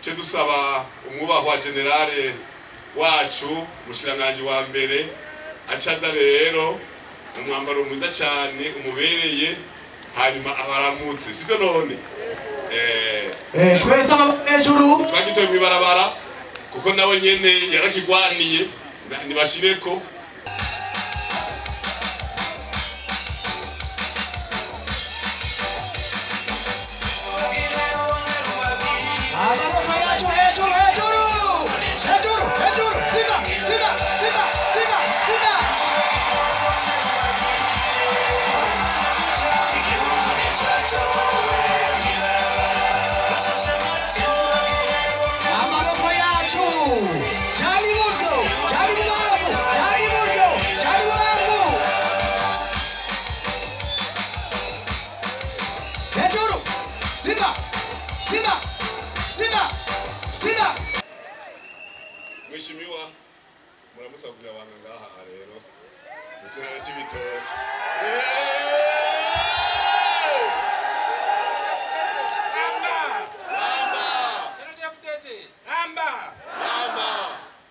cyo dusaba umwubahwa generale wacu mushiranganje wa mbere acaza rero umwambaro mwiza cyane umubereye hanyuma abaramutse sito none twese hejuru twagitoye mwibarabara kuko nawe nyene yarakigwaniye nibashireko Mwishimiwa muramutsa kugira abantu ngaha rero mutsinara cy'ibitoki Ramba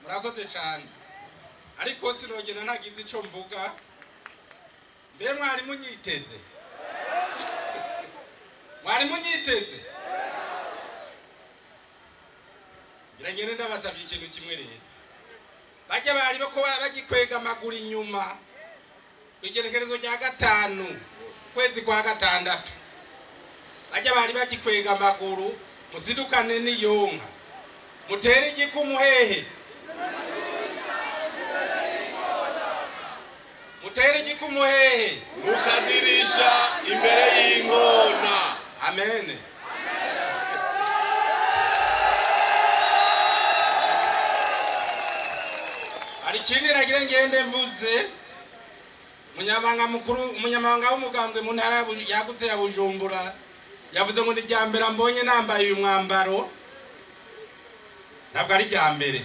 murakoze cyane ariko sinogena ntagize ico mvuga mbe mwari munyiteze biragenda ndabasabye ikintu kimwe rero bajya bari bako bagikwega amaguru inyuma igerekerezo rya 5 kwezi kwa 6 bajya bari bagikwega amaguru musidukane n'iyonka mutere igikumuhehe mukadirisha imbere y'inkona amen ikindi nagira ngende mvuze umunyamabanga w'umugambwe mu ntara yagutse ya Bujumbura yavuze ngo ni ryambere mbonye nambaye uyu mwambaro ntabwo ari ryambere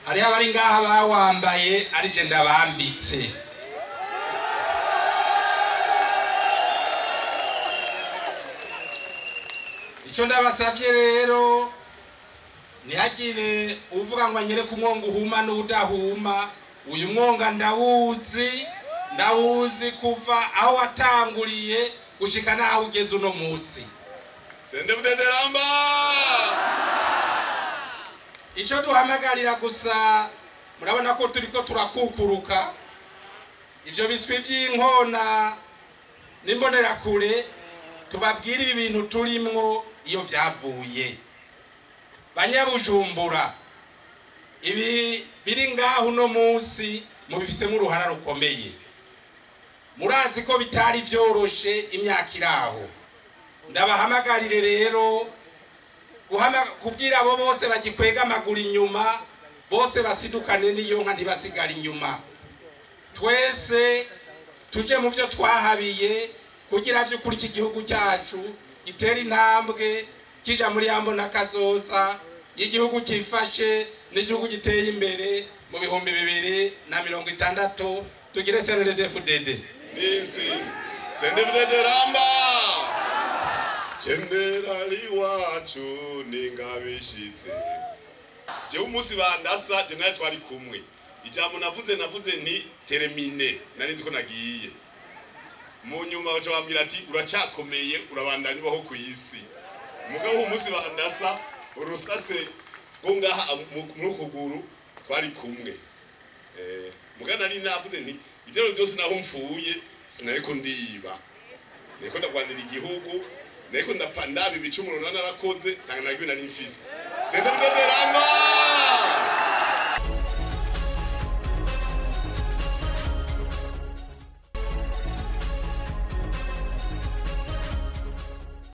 hari abari ngaha bawambaye ari je ndabambitse icyo ndabasavye rero nihagire uvuga ngo anyere ku mwonga uhuma n'udahuma uyu mwonga ndawuzi kuva aho watanguriye gushika naho ugeze uno musi Sendebudede Ramba icyo duhamagarira gusa murabona ko turiko turakukuruka ivyo biswi by'inkona nimbonera kure tubabwira ibi bintu turimwo iyo vyavuye Banyabujumbura ibi biri ngaho no munsi mubifisemo uruhara rukomeye murazi ko bitari vyoroshe imyaka iraho ndabahamagarire rero kubwira abo bose bagikwega amaguru inyuma bose basidukane n'iyo nka ntibasigara inyuma twese tuje mu byo twahabiye kugira byo kuri iki gihugu cyacu gitera intambwe kija muri yambo nakazoza igihugu kifashe n'igihugu giteye imbere mu bihumbi 2060 tugire CNDD-FDD Ninsi Sendebudede Ramba Generali wacu ningabishitse je umunsi bandasa je naye twari kumwe ijambo navuze ni termine nari nzi ko nagiye mu nyuma baje bambira ati uracyakomeye urabandanya baho ku isi mugabo umunsi bandasa urusase ngaha mu kuguru twari kumwe mugana ari navuze ni ibyo byose naho mfuye sinariko ndiba niko ndagwanira igihugu niko ndapanda ibicumuro narakoze sanga nagwe nari mfise Sendebudede Ramba